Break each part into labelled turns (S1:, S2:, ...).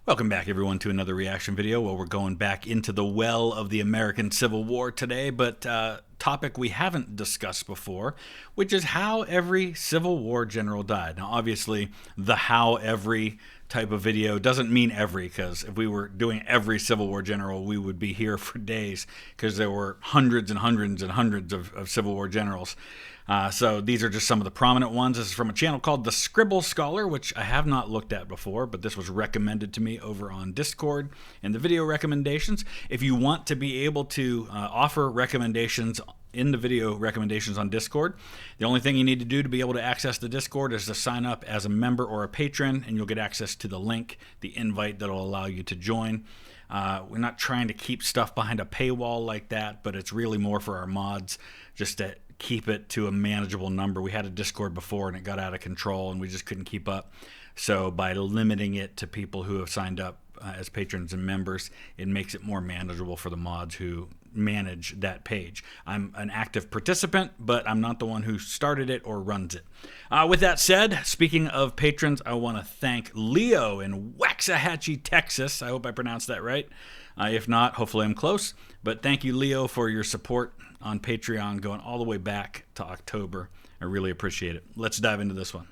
S1: Welcome back, everyone, to another reaction video where we're going back into the well of the American Civil War today, but topic we haven't discussed before, which is how every Civil War general died. Now, obviously, the how every type of video doesn't mean every, because if we were doing every Civil War general, we would be here for days, because there were hundreds and hundreds and hundreds of Civil War generals. So these are just some of the prominent ones. This is from a channel called the Scribble Scholar, which I have not looked at before, but this was recommended to me over on Discord in the video recommendations. If you want to be able to offer recommendations in the video recommendations on Discord, the only thing you need to do to be able to access the Discord is to sign up as a member or a patron, and you'll get access to the link, the invite that will allow you to join. We're not trying to keep stuff behind a paywall like that, but it's really more for our mods, just to keep it to a manageable number. We had a Discord before and it got out of control and we just couldn't keep up. So by limiting it to people who have signed up as patrons and members, it makes it more manageable for the mods who manage that page. I'm an active participant, but I'm not the one who started it or runs it. With that said, speaking of patrons, I want to thank Leo in Waxahachie, Texas. I hope I pronounced that right. If not, hopefully I'm close. But thank you, Leo, for your support on Patreon going all the way back to October. I really appreciate it. Let's dive into this one.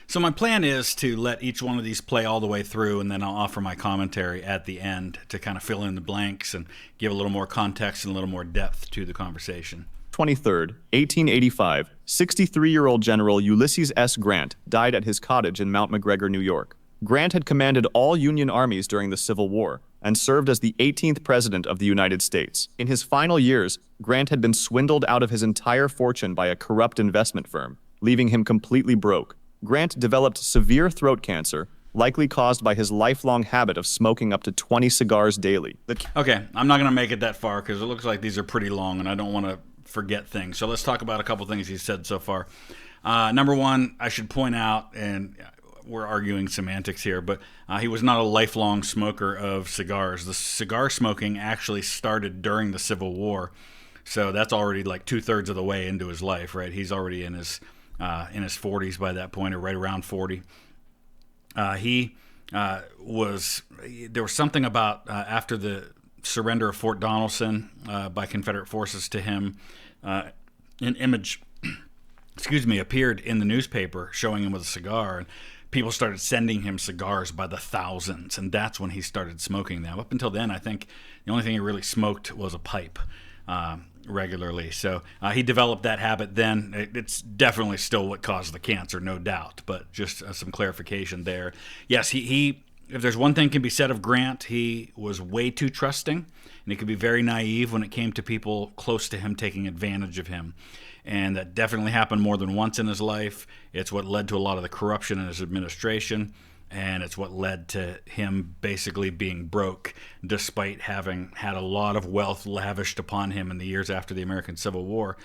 S1: So my plan is to let each one of these play all the way through, and then I'll offer my commentary at the end to kind of fill in the blanks and give a little more context and a little more depth to the conversation.
S2: 23rd, 1885, 63-year-old General Ulysses S. Grant died at his cottage in Mount McGregor, New York. Grant had commanded all Union armies during the Civil War and served as the 18th President of the United States. In his final years, Grant had been swindled out of his entire fortune by a corrupt investment firm, leaving him completely broke. Grant developed severe throat cancer, likely caused by his lifelong habit of smoking up to 20 cigars daily.
S1: Okay, I'm not going to make it that far because it looks like these are pretty long and I don't want to forget things. So let's talk about a couple things he's said so far. Number one, I should point out, and we're arguing semantics here, but he was not a lifelong smoker of cigars. The cigar smoking actually started during the Civil War, so that's already like 2/3 of the way into his life, right? He's already in his 40s by that point, or right around 40. There was something about after the surrender of Fort Donelson by Confederate forces to him, an image, appeared in the newspaper showing him with a cigar, and people started sending him cigars by the thousands, and that's when he started smoking them. Up until then, I think the only thing he really smoked was a pipe regularly. So he developed that habit then. It's definitely still what caused the cancer, no doubt, but just some clarification there. Yes, he if there's one thing can be said of Grant, he was way too trusting, and he could be very naive when it came to people close to him taking advantage of him. And that definitely happened more than once in his life. It's what led to a lot of the corruption in his administration, and it's what led to him basically being broke, despite having had a lot of wealth lavished upon him in the years after the American Civil War,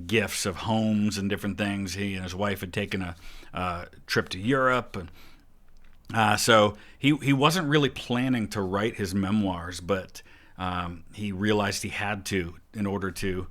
S1: gifts of homes and different things. He and his wife had taken a trip to Europe, and so he wasn't really planning to write his memoirs, but he realized he had to in order to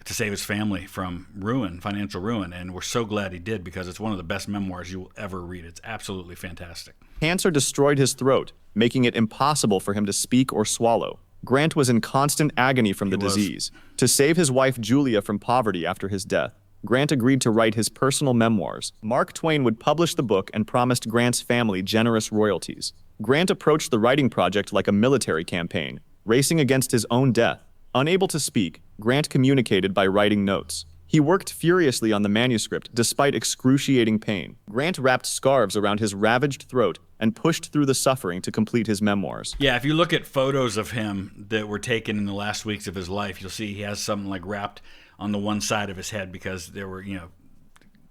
S1: save his family from ruin, financial ruin, and we're so glad he did because it's one of the best memoirs you will ever read. It's absolutely fantastic.
S2: Cancer destroyed his throat, making it impossible for him to speak or swallow. Grant was in constant agony from the disease. To save his wife Julia from poverty after his death, Grant agreed to write his personal memoirs. Mark Twain would publish the book and promised Grant's family generous royalties. Grant approached the writing project like a military campaign, racing against his own death. Unable to speak, Grant communicated by writing notes. He worked furiously on the manuscript despite excruciating pain. Grant wrapped scarves around his ravaged throat and pushed through the suffering to complete his memoirs.
S1: Yeah, if you look at photos of him that were taken in the last weeks of his life, you'll see he has something like wrapped on the one side of his head because there were,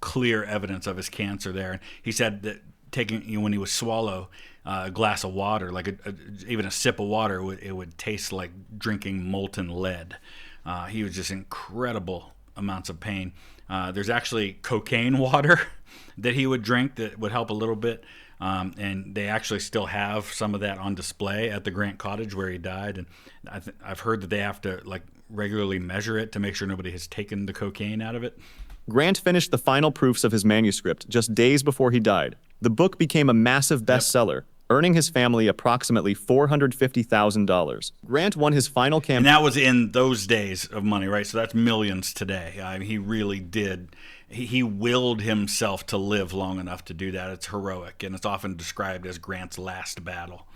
S1: clear evidence of his cancer there. And he said that taking, when he would swallow a glass of water, like even a sip of water, it would taste like drinking molten lead. He was just incredible amounts of pain. There's actually cocaine water that he would drink that would help a little bit. And they actually still have some of that on display at the Grant cottage where he died. And I've heard that they have to regularly measure it to make sure nobody has taken the cocaine out of it.
S2: Grant finished the final proofs of his manuscript just days before he died. The book became a massive bestseller, earning his family approximately $450,000. Grant won his final campaign.
S1: And that was in those days of money, right? So that's millions today. I mean, he really did. He willed himself to live long enough to do that. It's heroic, and it's often described as Grant's last battle.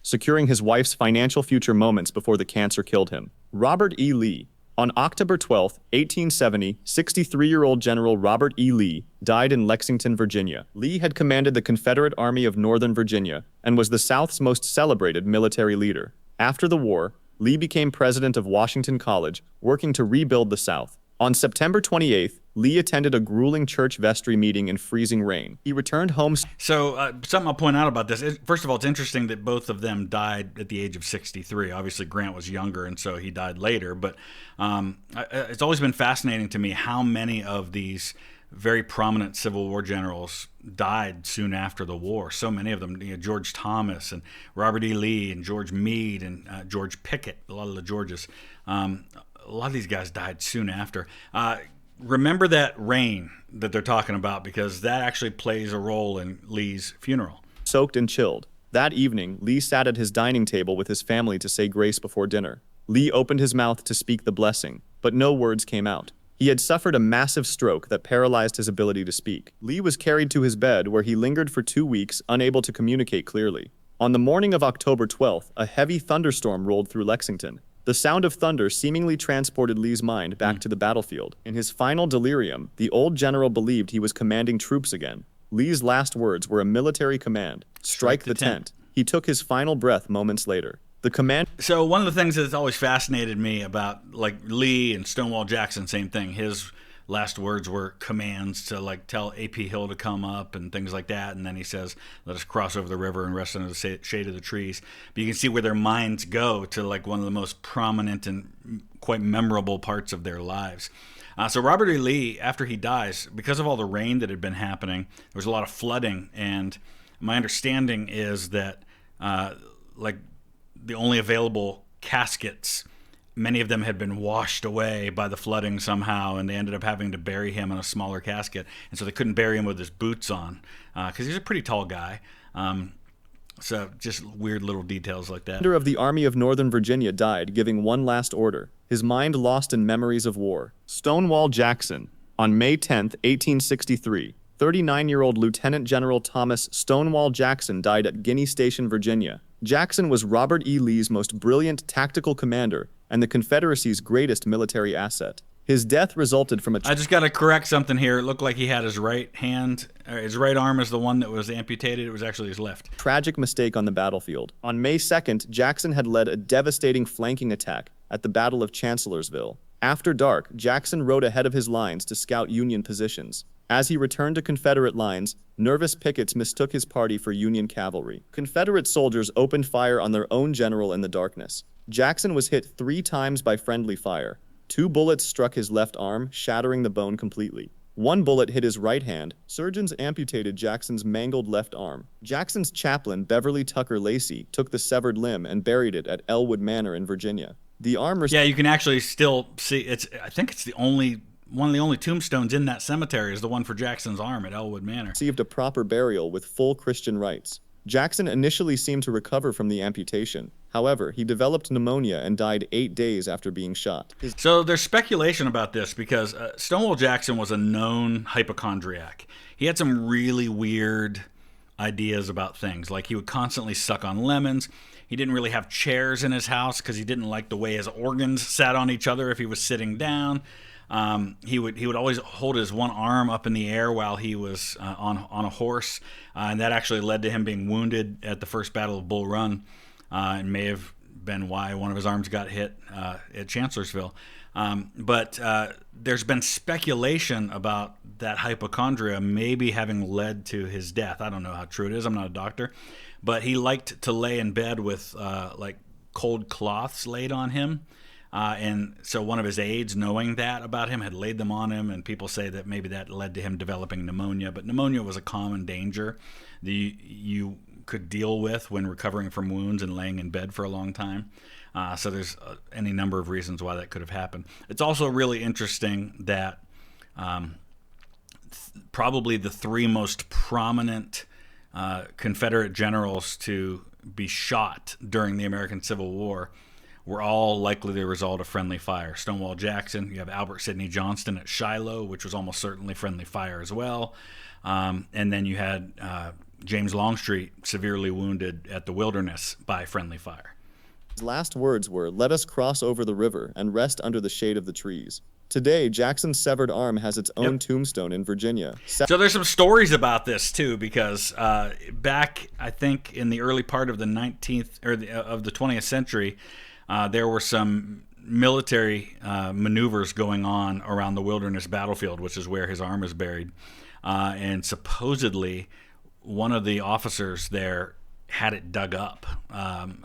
S2: Securing his wife's financial future moments before the cancer killed him. Robert E. Lee. On October 12, 1870, 63-year-old General Robert E. Lee died in Lexington, Virginia. Lee had commanded the Confederate Army of Northern Virginia and was the South's most celebrated military leader. After the war, Lee became president of Washington College, working to rebuild the South. On September 28th, Lee attended a grueling church vestry meeting in freezing rain. He returned home.
S1: So something I'll point out about this is, first of all, it's interesting that both of them died at the age of 63. Obviously, Grant was younger, and so he died later. But it's always been fascinating to me how many of these very prominent Civil War generals died soon after the war. So many of them, George Thomas and Robert E. Lee and George Meade and George Pickett, a lot of the Georges. A lot of these guys died soon after. Remember that rain that they're talking about, because that actually plays a role in Lee's funeral.
S2: Soaked and chilled. That evening, Lee sat at his dining table with his family to say grace before dinner. Lee opened his mouth to speak the blessing, but no words came out. He had suffered a massive stroke that paralyzed his ability to speak. Lee was carried to his bed, where he lingered for 2 weeks, unable to communicate clearly. On the morning of October 12th, a heavy thunderstorm rolled through Lexington. The sound of thunder seemingly transported Lee's mind back to the battlefield. In his final delirium, the old general believed he was commanding troops again. Lee's last words were a military command: strike the tent. He took his final breath moments later. The command.
S1: So one of the things that's always fascinated me about, like, Lee and Stonewall Jackson, same thing. His last words were commands to, like, tell A.P. Hill to come up and things like that. And then he says, let us cross over the river and rest under the shade of the trees. But you can see where their minds go to, like, one of the most prominent and quite memorable parts of their lives. So Robert E. Lee, after he dies, because of all the rain that had been happening, there was a lot of flooding. And my understanding is that, like, the only available caskets, many of them had been washed away by the flooding somehow, and they ended up having to bury him in a smaller casket. And so they couldn't bury him with his boots on, because he's a pretty tall guy. So just weird little details like that.
S2: The commander of the Army of Northern Virginia died, giving one last order, his mind lost in memories of war. Stonewall Jackson. On May 10, 1863, 39-year-old Lieutenant General Thomas Stonewall Jackson died at Guinea Station, Virginia. Jackson was Robert E. Lee's most brilliant tactical commander and the Confederacy's greatest military asset. His death resulted from a...
S1: I just got to correct something here. It looked like he had his right hand, his right arm is the one that was amputated. It was actually his left.
S2: Tragic mistake on the battlefield. On May 2nd, Jackson had led a devastating flanking attack at the Battle of Chancellorsville. After dark, Jackson rode ahead of his lines to scout Union positions. As he returned to Confederate lines, nervous pickets mistook his party for Union cavalry. Confederate soldiers opened fire on their own general in the darkness. Jackson was hit 3 times by friendly fire. 2 bullets struck his left arm, shattering the bone completely. 1 bullet hit his right hand. Surgeons amputated Jackson's mangled left arm. Jackson's chaplain, Beverly Tucker Lacey, took the severed limb and buried it at Elwood Manor in Virginia. The arm...
S1: Yeah, you can actually still see, I think it's one of the only tombstones in that cemetery is the one for Jackson's arm at Elwood Manor.
S2: Received a proper burial with full Christian rites. Jackson initially seemed to recover from the amputation. However, he developed pneumonia and died 8 days after being shot.
S1: So there's speculation about this because Stonewall Jackson was a known hypochondriac. He had some really weird ideas about things. Like, he would constantly suck on lemons. He didn't really have chairs in his house because he didn't like the way his organs sat on each other if he was sitting down. He would always hold his one arm up in the air while he was on a horse, and that actually led to him being wounded at the First Battle of Bull Run, and may have been why one of his arms got hit at Chancellorsville. But there's been speculation about that hypochondria maybe having led to his death. I don't know how true it is. I'm not a doctor. But he liked to lay in bed with like cold cloths laid on him. And so one of his aides, knowing that about him, had laid them on him, and people say that maybe that led to him developing pneumonia. But pneumonia was a common danger that you could deal with when recovering from wounds and laying in bed for a long time. So there's any number of reasons why that could have happened. It's also really interesting that probably the 3 most prominent Confederate generals to be shot during the American Civil War were all likely the result of friendly fire. Stonewall Jackson, you have Albert Sidney Johnston at Shiloh, which was almost certainly friendly fire as well. And then you had James Longstreet severely wounded at the Wilderness by friendly fire.
S2: His last words were, "Let us cross over the river and rest under the shade of the trees." Today, Jackson's severed arm has its own tombstone in Virginia.
S1: So there's some stories about this too, because back, I think, in the early part of the 19th or of the 20th century, there were some military maneuvers going on around the Wilderness battlefield, which is where his arm is buried, and supposedly one of the officers there had it dug up.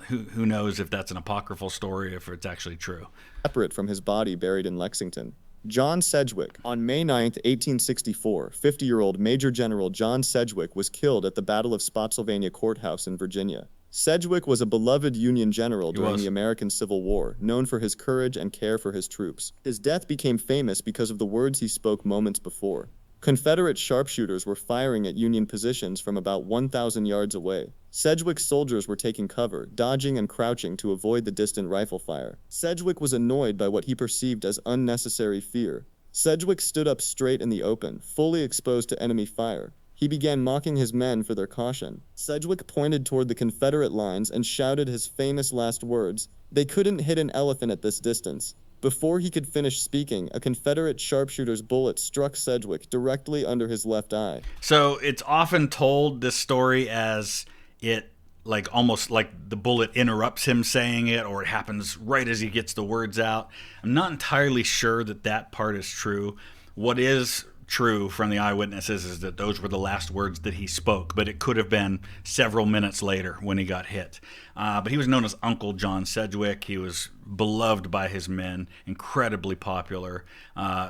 S1: Who knows if that's an apocryphal story, if it's actually true.
S2: Separate from his body buried in Lexington. John Sedgwick. On May 9, 1864, 50-year-old Major General John Sedgwick was killed at the Battle of Spotsylvania Courthouse in Virginia. Sedgwick was a beloved Union general during the American Civil War, known for his courage and care for his troops. His death became famous because of the words he spoke moments before. Confederate sharpshooters were firing at Union positions from about 1,000 yards away. Sedgwick's soldiers were taking cover, dodging and crouching to avoid the distant rifle fire. Sedgwick was annoyed by what he perceived as unnecessary fear. Sedgwick stood up straight in the open, fully exposed to enemy fire. He began mocking his men for their caution. Sedgwick pointed toward the Confederate lines and shouted his famous last words, "They couldn't hit an elephant at this distance." Before he could finish speaking, a Confederate sharpshooter's bullet struck Sedgwick directly under his left eye.
S1: So it's often told, this story, as it almost like the bullet interrupts him saying it, or it happens right as he gets the words out. I'm not entirely sure that part is true. What is true from the eyewitnesses is that those were the last words that he spoke, but it could have been several minutes later when he got hit. But he was known as Uncle John Sedgwick. He was beloved by his men, incredibly popular,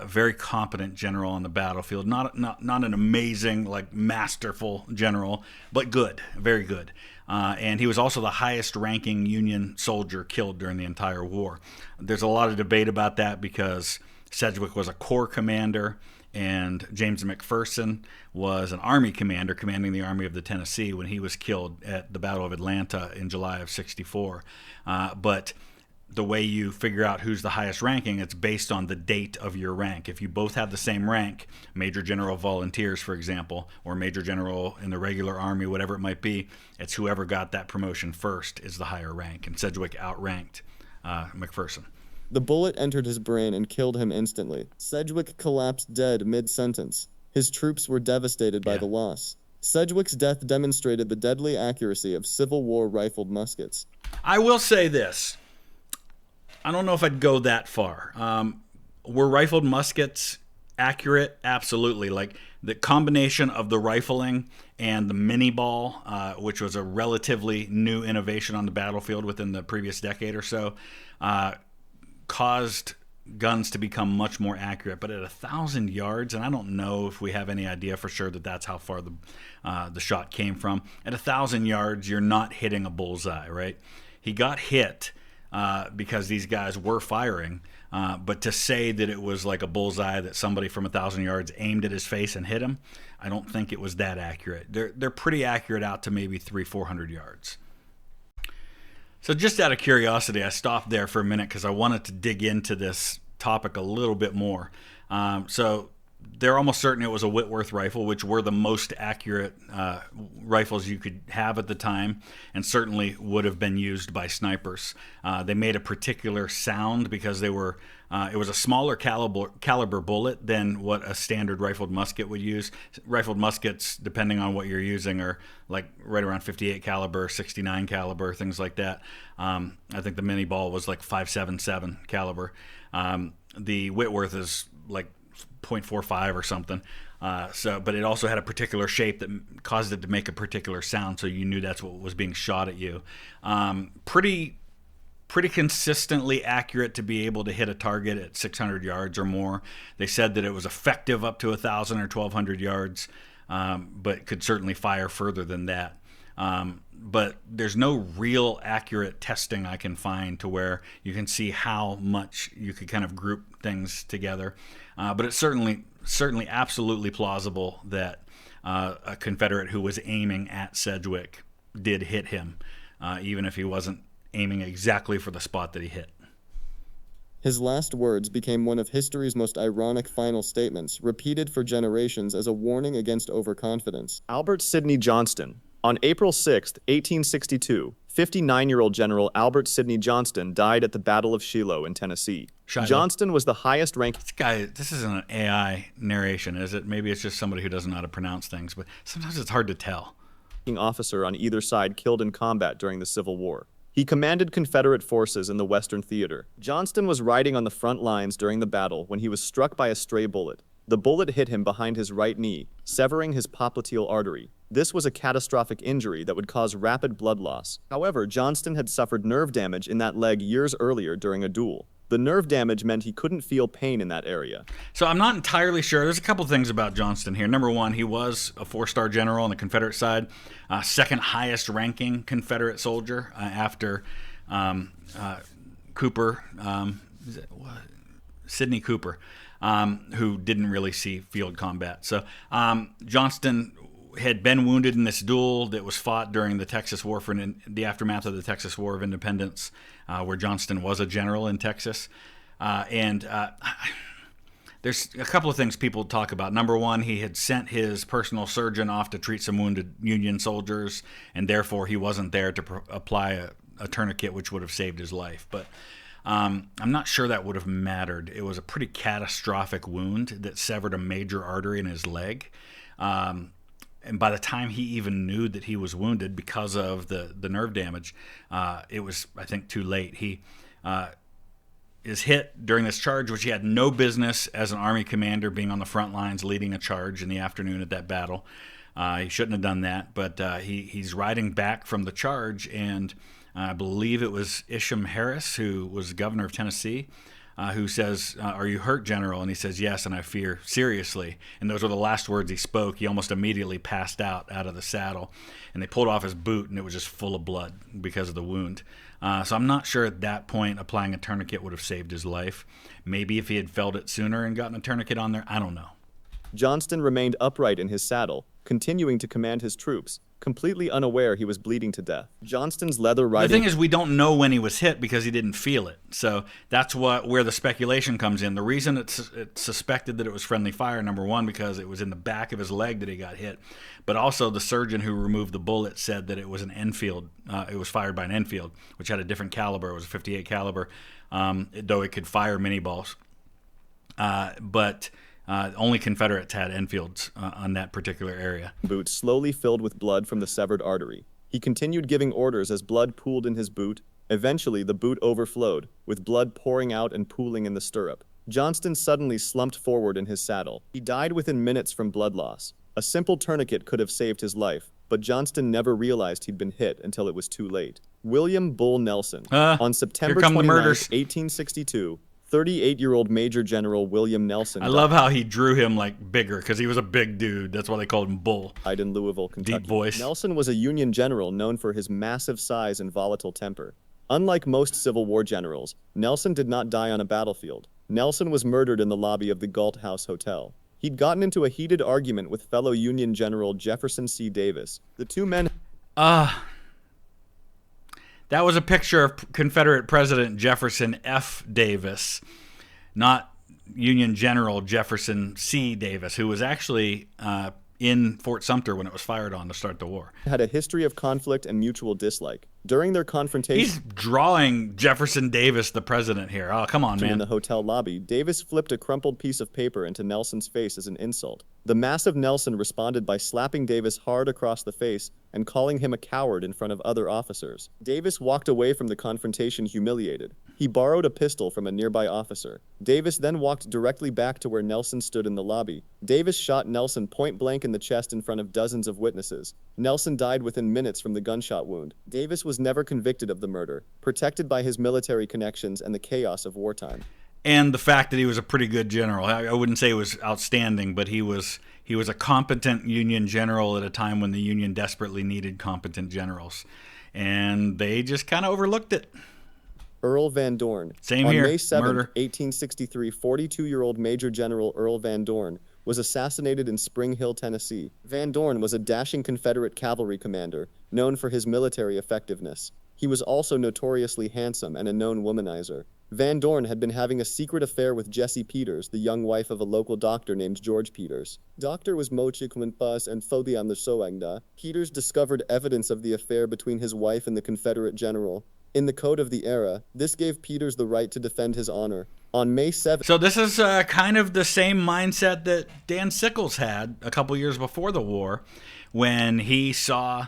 S1: very competent general on the battlefield. Not an amazing, masterful general, but good, very good. And he was also the highest ranking Union soldier killed during the entire war. There's a lot of debate about that because Sedgwick was a corps commander, and James McPherson was an army commander commanding the Army of the Tennessee when he was killed at the Battle of Atlanta in July of '64. But the way you figure out who's the highest ranking, it's based on the date of your rank. If you both have the same rank, Major General Volunteers, for example, or Major General in the regular army, whatever it might be, it's whoever got that promotion first is the higher rank. And Sedgwick outranked McPherson.
S2: The bullet entered his brain and killed him instantly. Sedgwick collapsed dead mid-sentence. His troops were devastated by the loss. Sedgwick's death demonstrated the deadly accuracy of Civil War rifled muskets.
S1: I will say this. I don't know if I'd go that far. Were rifled muskets accurate? Absolutely. The combination of the rifling and the mini ball, which was a relatively new innovation on the battlefield within the previous decade or so, caused guns to become much more accurate. But at 1,000 yards, and I don't know if we have any idea for sure that that's how far the shot came from. At 1,000 yards, you're not hitting a bullseye, right? He got hit because these guys were firing, but to say that it was like a bullseye, that somebody from 1,000 yards aimed at his face and hit him, I don't think it was that accurate. They're pretty accurate out to maybe 300-400 yards. So just out of curiosity, I stopped there for a minute because I wanted to dig into this topic a little bit more. So they're almost certain it was a Whitworth rifle, which were the most accurate rifles you could have at the time, and certainly would have been used by snipers. They made a particular sound because they were it was a smaller caliber bullet than what a standard rifled musket would use. Rifled muskets, depending on what you're using, are right around 58 caliber, 69 caliber, things like that. I think the mini ball was 5.77 caliber. The Whitworth is 0.45 or something. But it also had a particular shape that caused it to make a particular sound, so you knew that's what was being shot at you. Pretty consistently accurate to be able to hit a target at 600 yards or more. They said that it was effective up to 1,000 or 1,200 yards, but could certainly fire further than that. But there's no real accurate testing I can find to where you can see how much you could kind of group things together. But it's certainly absolutely plausible that a Confederate who was aiming at Sedgwick did hit him, even if he wasn't aiming exactly for the spot that he hit.
S2: His last words became one of history's most ironic final statements, repeated for generations as a warning against overconfidence. Albert Sidney Johnston. On April 6, 1862, 59-year-old General Albert Sidney Johnston died at the Battle of Shiloh in Tennessee. Johnston was the highest-ranked...
S1: This isn't an AI narration, is it? Maybe it's just somebody who doesn't know how to pronounce things, but sometimes it's hard to tell.
S2: ...officer on either side killed in combat during the Civil War. He commanded Confederate forces in the Western Theater. Johnston was riding on the front lines during the battle when he was struck by a stray bullet. The bullet hit him behind his right knee, severing his popliteal artery. This was a catastrophic injury that would cause rapid blood loss. However, Johnston had suffered nerve damage in that leg years earlier during a duel. The nerve damage meant he couldn't feel pain in that area.
S1: So I'm not entirely sure. There's a couple things about Johnston here. Number one, he was a 4-star general on the Confederate side, second highest ranking Confederate soldier after Cooper, Sidney Cooper, who didn't really see field combat. So Johnston had been wounded in this duel that was fought during the Texas War the aftermath of the Texas War of Independence, where Johnston was a general in Texas. There's a couple of things people talk about. Number one, he had sent his personal surgeon off to treat some wounded Union soldiers, and therefore he wasn't there to apply a tourniquet, which would have saved his life. But I'm not sure that would have mattered. It was a pretty catastrophic wound that severed a major artery in his leg. And by the time he even knew that he was wounded because of the nerve damage, it was, I think, too late. He is hit during this charge, which he had no business as an Army commander being on the front lines leading a charge in the afternoon at that battle. He shouldn't have done that, but he's riding back from the charge, and I believe it was Isham Harris, who was governor of Tennessee, who says, "Are you hurt, General?" And he says, "Yes, and I fear seriously." And those were the last words he spoke. He almost immediately passed out of the saddle, and they pulled off his boot, and it was just full of blood because of the wound. So I'm not sure at that point applying a tourniquet would have saved his life. Maybe if he had felt it sooner and gotten a tourniquet on there, I don't know.
S2: Johnston remained upright in his saddle, continuing to command his troops, completely unaware he was bleeding to death. Johnston's leather riding...
S1: The thing is, we don't know when he was hit because he didn't feel it. So that's where the speculation comes in. The reason it's suspected that it was friendly fire, number one, because it was in the back of his leg that he got hit. But also the surgeon who removed the bullet said that it was an Enfield. It was fired by an Enfield, which had a different caliber. It was a .58 caliber, though it could fire mini balls. But only Confederates had Enfields on that particular area.
S2: Boot slowly filled with blood from the severed artery. He continued giving orders as blood pooled in his boot. Eventually, the boot overflowed, with blood pouring out and pooling in the stirrup. Johnston suddenly slumped forward in his saddle. He died within minutes from blood loss. A simple tourniquet could have saved his life, but Johnston never realized he'd been hit until it was too late. William Bull Nelson. On September 29, 1862, 38-year-old Major General William Nelson
S1: I love how he drew him like bigger because he was a big dude. That's why they called him Bull.
S2: Died in Louisville, Kentucky.
S1: Deep voice.
S2: Nelson was a Union general known for his massive size and volatile temper. Unlike most Civil War generals, Nelson did not die on a battlefield. Nelson was murdered in the lobby of the Galt House Hotel. He'd gotten into a heated argument with fellow Union General Jefferson C. Davis. The two men...
S1: That was a picture of Confederate President Jefferson F. Davis, not Union General Jefferson C. Davis, who was actually in Fort Sumter when it was fired on to start the war.
S2: Had a history of conflict and mutual dislike. During their confrontation...
S1: He's drawing Jefferson Davis, the president, here. Oh, come on, man.
S2: In the hotel lobby, Davis flipped a crumpled piece of paper into Nelson's face as an insult. The massive Nelson responded by slapping Davis hard across the face and calling him a coward in front of other officers. Davis walked away from the confrontation humiliated. He borrowed a pistol from a nearby officer. Davis then walked directly back to where Nelson stood in the lobby. Davis shot Nelson point blank in the chest in front of dozens of witnesses. Nelson died within minutes from the gunshot wound. Davis was never convicted of the murder, protected by his military connections and the chaos of wartime.
S1: And the fact that he was a pretty good general. I wouldn't say he was outstanding, but he was a competent Union general at a time when the Union desperately needed competent generals. And they just kind of overlooked it.
S2: Earl Van Dorn.
S1: Same here.
S2: On May 7,
S1: Murder.
S2: 1863, 42-year-old Major General Earl Van Dorn was assassinated in Spring Hill, Tennessee. Van Dorn was a dashing Confederate cavalry commander, known for his military effectiveness. He was also notoriously handsome and a known womanizer. Van Dorn had been having a secret affair with Jessie Peters, the young wife of a local doctor named George Peters. Doctor was Mochikwinpas and Fodiam the Soangda. Peters discovered evidence of the affair between his wife and the Confederate general. In the code of the era, this gave Peters the right to defend his honor. On May 7th...
S1: So this is kind of the same mindset that Dan Sickles had a couple years before the war when he saw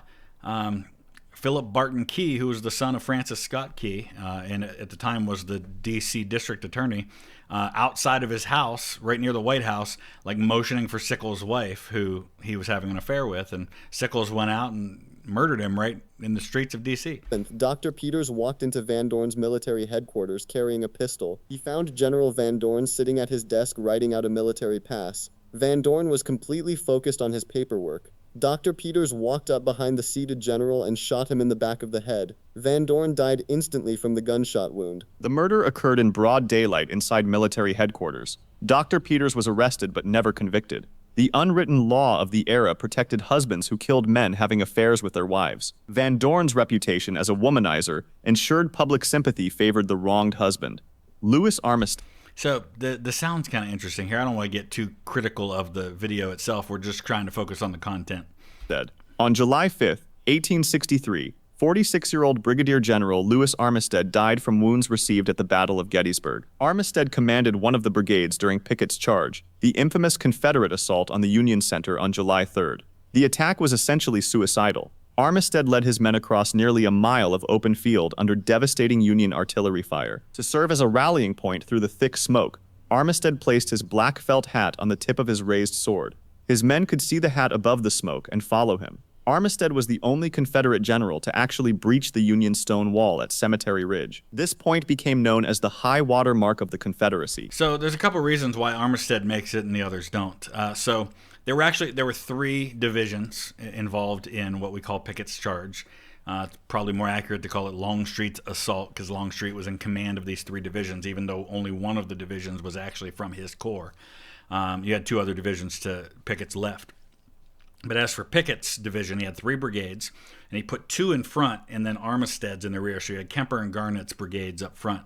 S1: Philip Barton Key, who was the son of Francis Scott Key, and at the time was the D.C. district attorney, outside of his house, right near the White House, like motioning for Sickles' wife, who he was having an affair with, and Sickles went out and murdered him right in the streets of D.C.
S2: Dr. Peters walked into Van Dorn's military headquarters carrying a pistol. He found General Van Dorn sitting at his desk writing out a military pass. Van Dorn was completely focused on his paperwork. Dr. Peters walked up behind the seated general and shot him in the back of the head. Van Dorn died instantly from the gunshot wound. The murder occurred in broad daylight inside military headquarters. Dr. Peters was arrested but never convicted. The unwritten law of the era protected husbands who killed men having affairs with their wives. Van Dorn's reputation as a womanizer ensured public sympathy favored the wronged husband. Louis Armistead.
S1: So the sound's kind of interesting here. I don't want to get too critical of the video itself. We're just trying to focus on the content.
S2: On July 5th, 1863, 46-year-old Brigadier General Louis Armistead died from wounds received at the Battle of Gettysburg. Armistead commanded one of the brigades during Pickett's charge, the infamous Confederate assault on the Union Center on July 3rd. The attack was essentially suicidal. Armistead led his men across nearly a mile of open field under devastating Union artillery fire. To serve as a rallying point through the thick smoke, Armistead placed his black felt hat on the tip of his raised sword. His men could see the hat above the smoke and follow him. Armistead was the only Confederate general to actually breach the Union stone wall at Cemetery Ridge. This point became known as the high water mark of the Confederacy.
S1: So there's a couple reasons why Armistead makes it and the others don't. There were 3 divisions involved in what we call Pickett's charge. It's probably more accurate to call it Longstreet's assault because Longstreet was in command of these 3 divisions, even though only one of the divisions was actually from his corps. You had 2 other divisions to Pickett's left. But as for Pickett's division, he had 3 brigades, and he put 2 in front and then Armistead's in the rear. So you had Kemper and Garnett's brigades up front,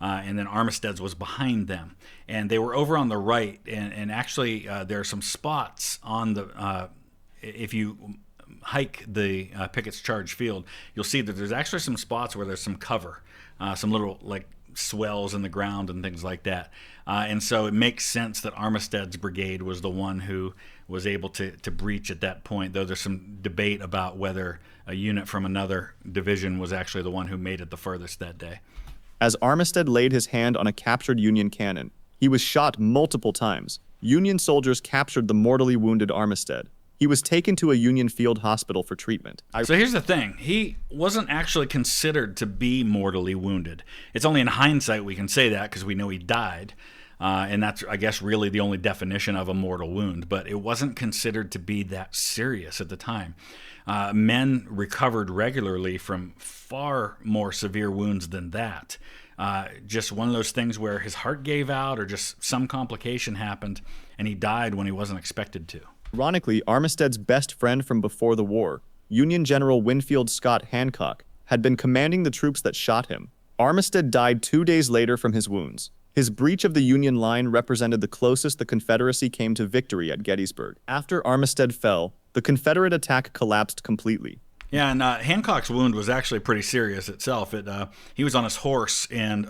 S1: and then Armistead's was behind them. And they were over on the right, and actually there are some spots on the, if you hike the Pickett's charge field, you'll see that there's actually some spots where there's some cover, some little like swells in the ground and things like that. And so it makes sense that Armistead's brigade was the one who was able to breach at that point, though there's some debate about whether a unit from another division was actually the one who made it the furthest that day.
S2: As Armistead laid his hand on a captured Union cannon, he was shot multiple times. Union soldiers captured the mortally wounded Armistead. He was taken to a Union field hospital for treatment.
S1: So here's the thing. He wasn't actually considered to be mortally wounded. It's only in hindsight we can say that because we know he died. And that's, I guess, really the only definition of a mortal wound. But it wasn't considered to be that serious at the time. Men recovered regularly from far more severe wounds than that. Just one of those things where his heart gave out or just some complication happened, and he died when he wasn't expected to.
S2: Ironically, Armistead's best friend from before the war, Union General Winfield Scott Hancock, had been commanding the troops that shot him. Armistead died 2 days later from his wounds. His breach of the Union line represented the closest the Confederacy came to victory at Gettysburg. After Armistead fell, the Confederate attack collapsed completely.
S1: Yeah, and Hancock's wound was actually pretty serious itself. He was on his horse, and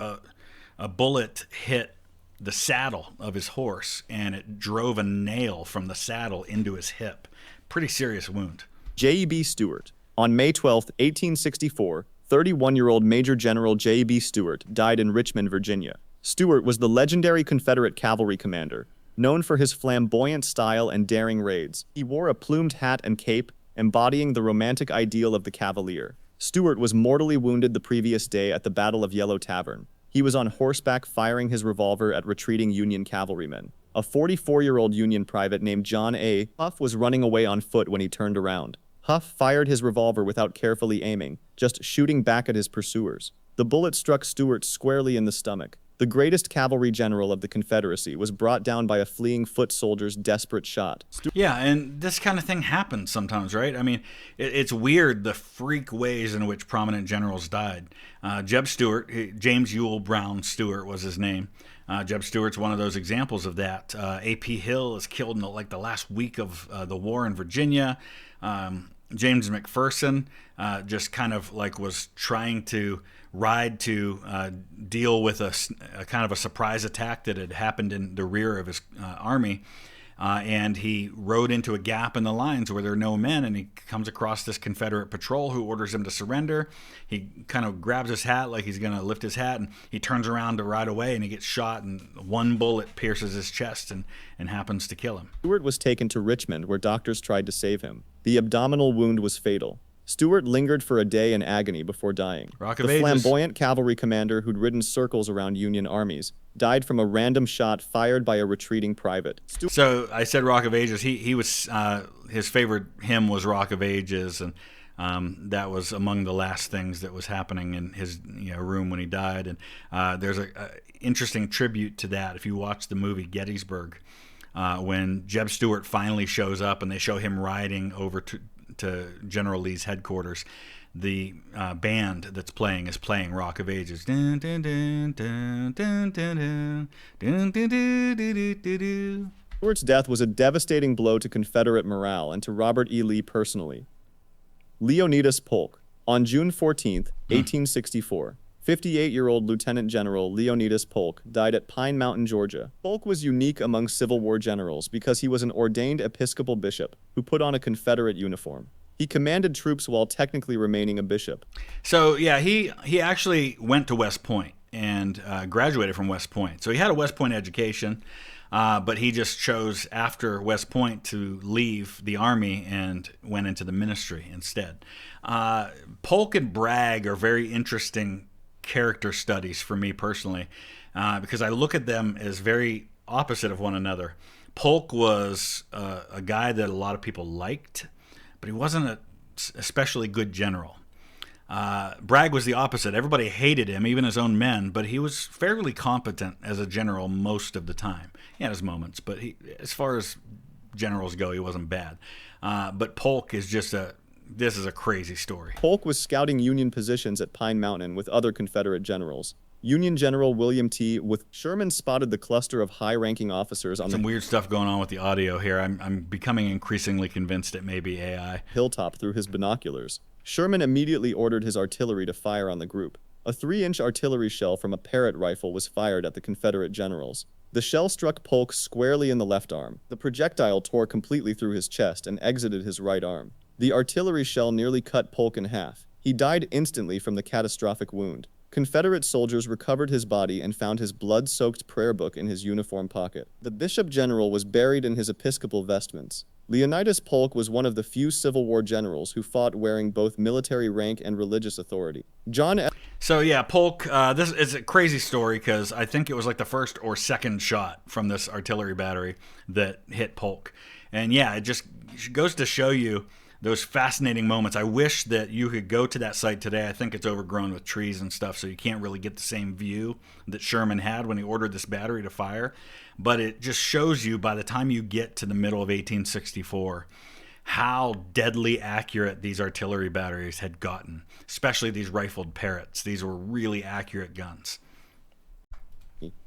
S1: a bullet hit the saddle of his horse, and it drove a nail from the saddle into his hip. Pretty serious wound.
S2: J.E.B. Stuart. On May 12, 1864, 31-year-old Major General J.E.B. Stuart died in Richmond, Virginia. Stuart was the legendary Confederate cavalry commander, known for his flamboyant style and daring raids. He wore a plumed hat and cape, embodying the romantic ideal of the cavalier. Stuart was mortally wounded the previous day at the Battle of Yellow Tavern. He was on horseback firing his revolver at retreating Union cavalrymen. A 44-year-old Union private named John A. Huff was running away on foot when he turned around. Huff fired his revolver without carefully aiming, just shooting back at his pursuers. The bullet struck Stuart squarely in the stomach. The greatest cavalry general of the Confederacy was brought down by a fleeing foot soldier's desperate shot.
S1: Yeah, and this kind of thing happens sometimes, right? I mean, it's weird the freak ways in which prominent generals died. Jeb Stuart, James Ewell Brown Stuart was his name. Jeb Stuart's one of those examples of that. A.P. Hill is killed in the last week of the war in Virginia. James McPherson just kind of was trying to ride to deal with a kind of a surprise attack that had happened in the rear of his army. And he rode into a gap in the lines where there are no men, and he comes across this Confederate patrol who orders him to surrender. He kind of grabs his hat like he's going to lift his hat, and he turns around to ride away, and he gets shot, and one bullet pierces his chest and happens to kill him.
S2: Stuart was taken to Richmond, where doctors tried to save him. The abdominal wound was fatal. Stuart lingered for a day in agony before dying. The flamboyant cavalry commander who'd ridden circles around Union armies died from a random shot fired by a retreating private.
S1: So I said Rock of Ages. He was his favorite hymn was Rock of Ages, and that was among the last things that was happening in his room when he died. And there's a interesting tribute to that if you watch the movie Gettysburg, when Jeb Stuart finally shows up and they show him riding over to General Lee's headquarters. The band that's playing is playing Rock of Ages. Stuart's
S2: death was a devastating blow to Confederate morale and to Robert E. Lee personally. Leonidas Polk. On June 14, 1864, 58-year-old Lieutenant General Leonidas Polk died at Pine Mountain, Georgia. Polk was unique among Civil War generals because he was an ordained Episcopal bishop who put on a Confederate uniform. He commanded troops while technically remaining a bishop.
S1: So, yeah, he actually went to West Point and graduated from West Point. So he had a West Point education, but he just chose after West Point to leave the Army and went into the ministry instead. Polk and Bragg are very interesting character studies for me personally, because I look at them as very opposite of one another. Polk was a guy that a lot of people liked, but he wasn't an especially good general. Bragg was the opposite. Everybody hated him, even his own men, but he was fairly competent as a general most of the time. He had his moments, but as far as generals go, he wasn't bad. But Polk is just this is a crazy story.
S2: Polk was scouting Union positions at Pine Mountain with other Confederate generals. Union General William T. with Sherman spotted the cluster of high-ranking officers on
S1: some weird stuff going on with the audio here. I'm becoming increasingly convinced it may be AI.
S2: Hilltop through his binoculars. Sherman immediately ordered his artillery to fire on the group. A 3-inch artillery shell from a Parrott rifle was fired at the Confederate generals. The shell struck Polk squarely in the left arm. The projectile tore completely through his chest and exited his right arm. The artillery shell nearly cut Polk in half. He died instantly from the catastrophic wound. Confederate soldiers recovered his body and found his blood-soaked prayer book in his uniform pocket. The bishop general was buried in his episcopal vestments. Leonidas Polk was one of the few Civil War generals who fought wearing both military rank and religious authority.
S1: So yeah, Polk, this is a crazy story because I think it was like the first or second shot from this artillery battery that hit Polk. And yeah, it just goes to show you those fascinating moments. I wish that you could go to that site today. I think it's overgrown with trees and stuff, so you can't really get the same view that Sherman had when he ordered this battery to fire. But it just shows you by the time you get to the middle of 1864 how deadly accurate these artillery batteries had gotten, especially these rifled Parrotts. These were really accurate guns.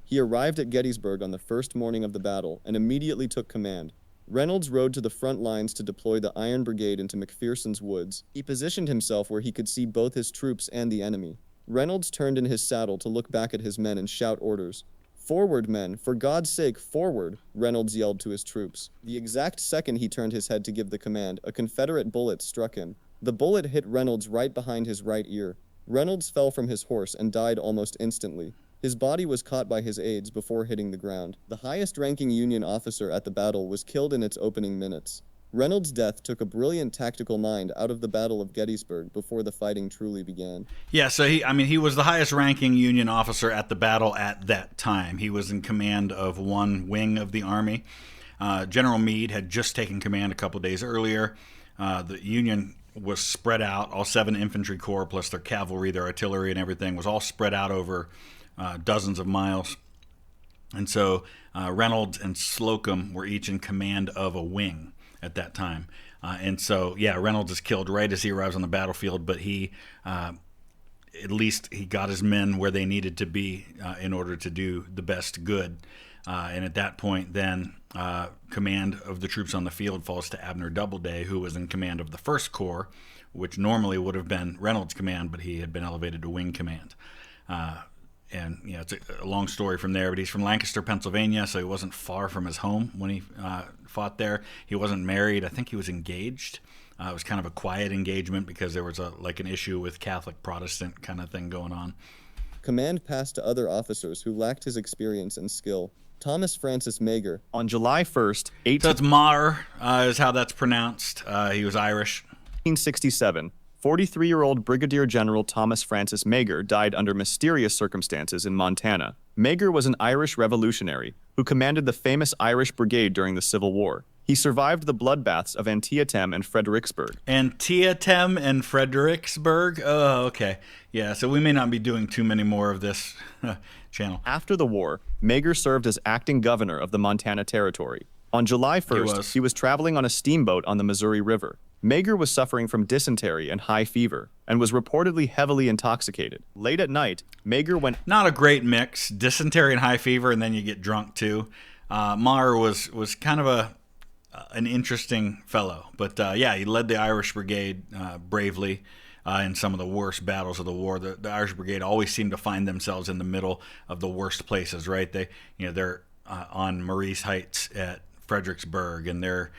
S2: He arrived at Gettysburg on the first morning of the battle and immediately took command. Reynolds rode to the front lines to deploy the Iron Brigade into McPherson's woods. He positioned himself where he could see both his troops and the enemy. Reynolds turned in his saddle to look back at his men and shout orders. "Forward, men! For God's sake, forward!" Reynolds yelled to his troops. The exact second he turned his head to give the command, a Confederate bullet struck him. The bullet hit Reynolds right behind his right ear. Reynolds fell from his horse and died almost instantly. His body was caught by his aides before hitting the ground. The highest-ranking Union officer at the battle was killed in its opening minutes. Reynolds' death took a brilliant tactical mind out of the Battle of Gettysburg before the fighting truly began.
S1: Yeah, so he was the highest-ranking Union officer at the battle at that time. He was in command of one wing of the Army. General Meade had just taken command a couple days earlier. The Union was spread out. All 7 infantry corps plus their cavalry, their artillery, and everything was all spread out over dozens of miles. And so Reynolds and Slocum were each in command of a wing at that time. And so, Reynolds is killed right as he arrives on the battlefield, but he at least he got his men where they needed to be in order to do the best good. And at that point, then command of the troops on the field falls to Abner Doubleday, who was in command of the 1st Corps, which normally would have been Reynolds' command, but he had been elevated to wing command. And it's a long story from there, but he's from Lancaster, Pennsylvania, so he wasn't far from his home when he fought there. He wasn't married. I think he was engaged. It was kind of a quiet engagement because there was an issue with Catholic Protestant kind of thing going on.
S2: Command passed to other officers who lacked his experience and skill. Thomas Francis Meagher, on July 1st,
S1: So it's Meagher is how that's pronounced. He was Irish.
S2: 1867, 43-year-old Brigadier General Thomas Francis Meagher died under mysterious circumstances in Montana. Meagher was an Irish revolutionary who commanded the famous Irish Brigade during the Civil War. He survived the bloodbaths of Antietam and Fredericksburg.
S1: Antietam and Fredericksburg? Oh, okay. Yeah, so we may not be doing too many more of this channel.
S2: After the war, Meagher served as acting governor of the Montana Territory. On July 1st, he was traveling on a steamboat on the Missouri River. Meagher was suffering from dysentery and high fever, and was reportedly heavily intoxicated. Late at night, Meagher went...
S1: Not a great mix, dysentery and high fever, and then you get drunk too. Meagher was kind of an interesting fellow, but he led the Irish Brigade bravely in some of the worst battles of the war. The Irish Brigade always seemed to find themselves in the middle of the worst places, right? They're on Maurice Heights at Fredericksburg, and they're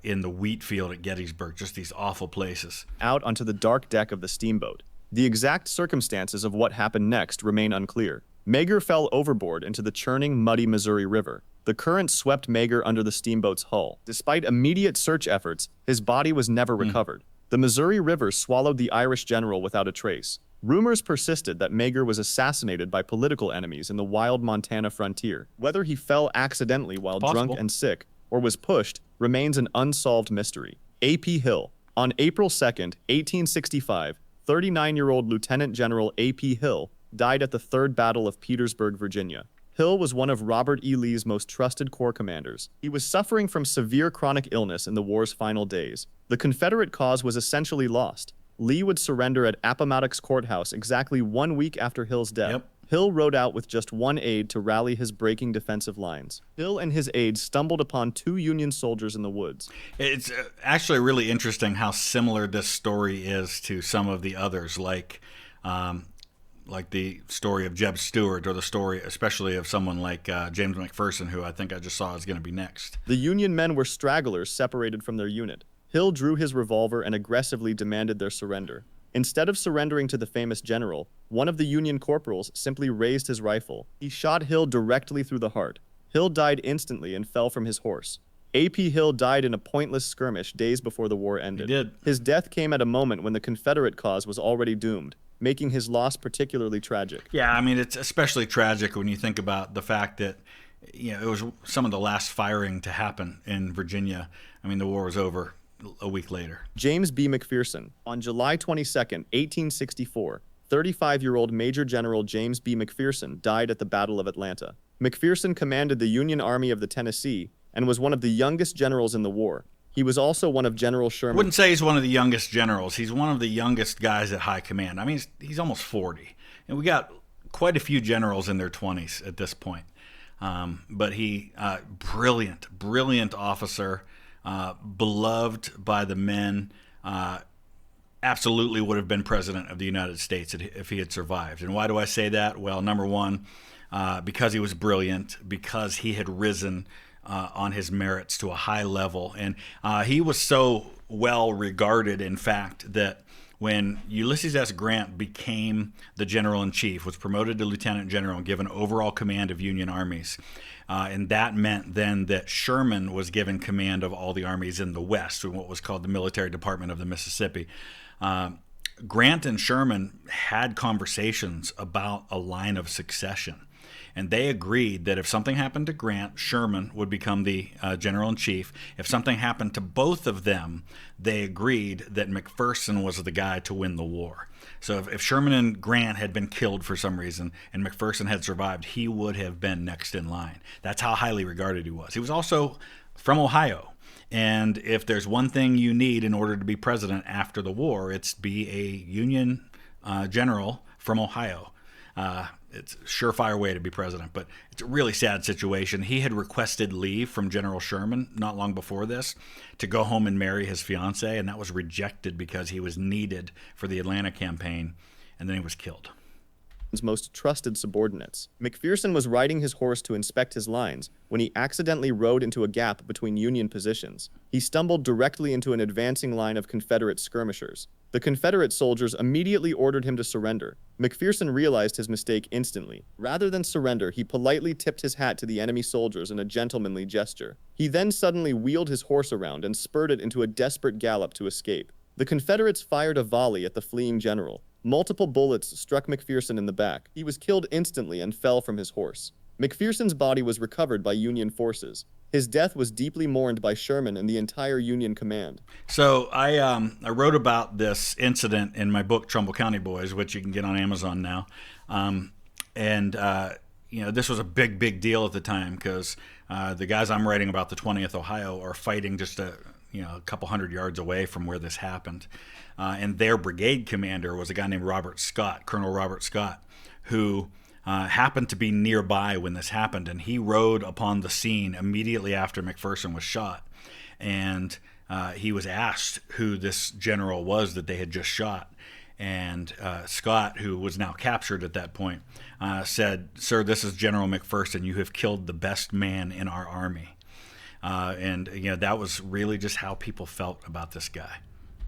S1: in the wheat field at Gettysburg, just these awful places.
S2: Out onto the dark deck of the steamboat. The exact circumstances of what happened next remain unclear. Meagher fell overboard into the churning, muddy Missouri River. The current swept Meagher under the steamboat's hull. Despite immediate search efforts, his body was never recovered. The Missouri River swallowed the Irish general without a trace. Rumors persisted that Meagher was assassinated by political enemies in the wild Montana frontier. Whether he fell accidentally while drunk and sick, or was pushed, remains an unsolved mystery. A.P. Hill. On April 2nd, 1865, 39-year-old Lieutenant General A.P. Hill died at the Third Battle of Petersburg, Virginia. Hill was one of Robert E. Lee's most trusted corps commanders. He was suffering from severe chronic illness in the war's final days. The Confederate cause was essentially lost. Lee would surrender at Appomattox Courthouse exactly 1 week after Hill's death.
S1: Yep.
S2: Hill rode out with just one aide to rally his breaking defensive lines. Hill and his aides stumbled upon 2 Union soldiers in the woods.
S1: It's actually really interesting how similar this story is to some of the others, like the story of Jeb Stuart, or the story especially of someone like James McPherson, who I think I just saw is going to be next.
S2: The Union men were stragglers separated from their unit. Hill drew his revolver and aggressively demanded their surrender. Instead of surrendering to the famous general, one of the Union corporals simply raised his rifle. He shot Hill directly through the heart. Hill died instantly and fell from his horse. A.P. Hill died in a pointless skirmish days before the war ended.
S1: He did.
S2: His death came at a moment when the Confederate cause was already doomed, making his loss particularly tragic.
S1: Yeah, I mean, it's especially tragic when you think about the fact that it was some of the last firing to happen in Virginia. I mean, the war was over a week later.
S2: James B. McPherson. On July 22, 1864, 35-year-old Major General James B. McPherson died at the Battle of Atlanta. McPherson commanded the Union Army of the Tennessee and was one of the youngest generals in the war. He was also one of General Sherman.
S1: I wouldn't say he's one of the youngest generals. He's one of the youngest guys at high command. I mean, he's almost 40. And we got quite a few generals in their 20s at this point. But he, brilliant officer, beloved by the men, absolutely would have been president of the United States if he had survived. And why do I say that? Well, number one, because he was brilliant, because he had risen on his merits to a high level. And he was so well regarded, in fact, that when Ulysses S. Grant became the general-in-chief, was promoted to lieutenant general and given overall command of Union armies, and that meant then that Sherman was given command of all the armies in the West, in what was called the Military Department of the Mississippi. Grant and Sherman had conversations about a line of succession. And they agreed that if something happened to Grant, Sherman would become the general-in-chief. If something happened to both of them, they agreed that McPherson was the guy to win the war. So if Sherman and Grant had been killed for some reason and McPherson had survived, he would have been next in line. That's how highly regarded he was. He was also from Ohio. And if there's one thing you need in order to be president after the war, it's be a Union general from Ohio. It's a surefire way to be president, but it's a really sad situation. He had requested leave from General Sherman not long before this to go home and marry his fiancée, and that was rejected because he was needed for the Atlanta campaign, and then he was killed.
S2: Most trusted subordinates. McPherson was riding his horse to inspect his lines when he accidentally rode into a gap between Union positions. He stumbled directly into an advancing line of Confederate skirmishers. The Confederate soldiers immediately ordered him to surrender. McPherson realized his mistake instantly. Rather than surrender, he politely tipped his hat to the enemy soldiers in a gentlemanly gesture. He then suddenly wheeled his horse around and spurred it into a desperate gallop to escape. The Confederates fired a volley at the fleeing general. Multiple bullets struck McPherson in the back. He was killed instantly and fell from his horse. McPherson's body was recovered by Union forces. His death was deeply mourned by Sherman and the entire Union command.
S1: So I wrote about this incident in my book, Trumbull County Boys, which you can get on Amazon now. This was a big deal at the time because the guys I'm writing about, the 20th Ohio, are fighting just a couple hundred yards away from where this happened. And their brigade commander was a guy named Robert Scott, Colonel Robert Scott, who happened to be nearby when this happened. And he rode upon the scene immediately after McPherson was shot. And he was asked who this general was that they had just shot. And Scott, who was now captured at that point, said, "Sir, this is General McPherson. You have killed the best man in our army." That was really just how people felt about this guy.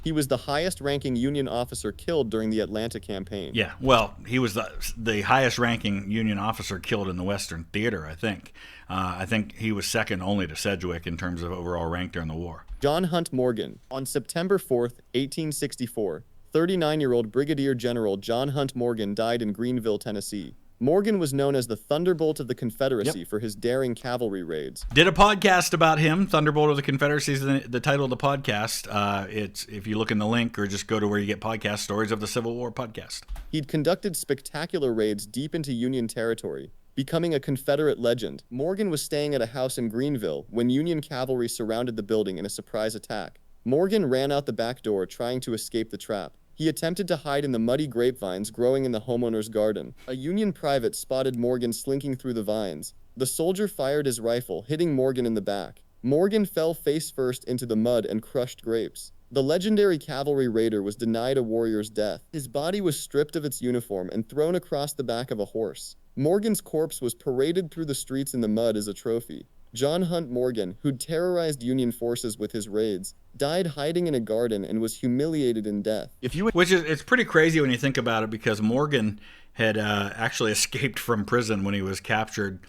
S2: He was the highest-ranking Union officer killed during the Atlanta campaign.
S1: Yeah, well, he was the highest-ranking Union officer killed in the Western Theater, I think. I think he was second only to Sedgwick in terms of overall rank during the war.
S2: John Hunt Morgan. On September 4th, 1864, 39-year-old Brigadier General John Hunt Morgan died in Greenville, Tennessee. Morgan was known as the Thunderbolt of the Confederacy for his daring cavalry raids.
S1: Did a podcast about him. Thunderbolt of the Confederacy is the title of the podcast. It's if you look in the link or just go to where you get podcasts, Stories of the Civil War podcast.
S2: He'd conducted spectacular raids deep into Union territory, becoming a Confederate legend. Morgan was staying at a house in Greenville when Union cavalry surrounded the building in a surprise attack. Morgan ran out the back door trying to escape the trap. He attempted to hide in the muddy grapevines growing in the homeowner's garden. A Union private spotted Morgan slinking through the vines. The soldier fired his rifle, hitting Morgan in the back. Morgan fell face first into the mud and crushed grapes. The legendary cavalry raider was denied a warrior's death. His body was stripped of its uniform and thrown across the back of a horse. Morgan's corpse was paraded through the streets in the mud as a trophy. John Hunt Morgan, who'd terrorized Union forces with his raids, died hiding in a garden and was humiliated in death.
S1: It's pretty crazy when you think about it, because Morgan had actually escaped from prison when he was captured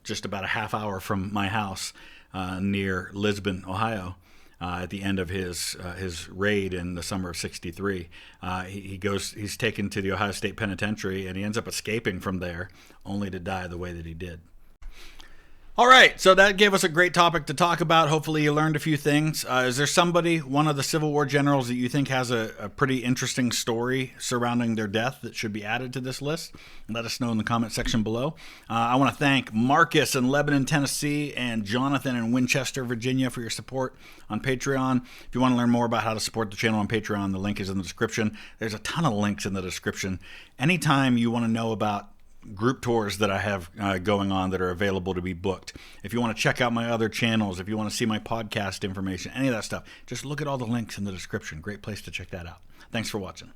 S1: just about a half hour from my house near Lisbon, Ohio. At the end of his raid in the summer of '63, he's taken to the Ohio State Penitentiary, and he ends up escaping from there, only to die the way that he did. All right, so that gave us a great topic to talk about. Hopefully you learned a few things. Is there somebody, one of the Civil War generals, that you think has a pretty interesting story surrounding their death that should be added to this list? Let us know in the comment section below. I want to thank Marcus in Lebanon, Tennessee, and Jonathan in Winchester, Virginia, for your support on Patreon. If you want to learn more about how to support the channel on Patreon, the link is in the description. There's a ton of links in the description. Anytime you want to know about group tours that I have going on that are available to be booked. If you want to check out my other channels, if you want to see my podcast information, any of that stuff, just look at all the links in the description. Great place to check that out. Thanks for watching.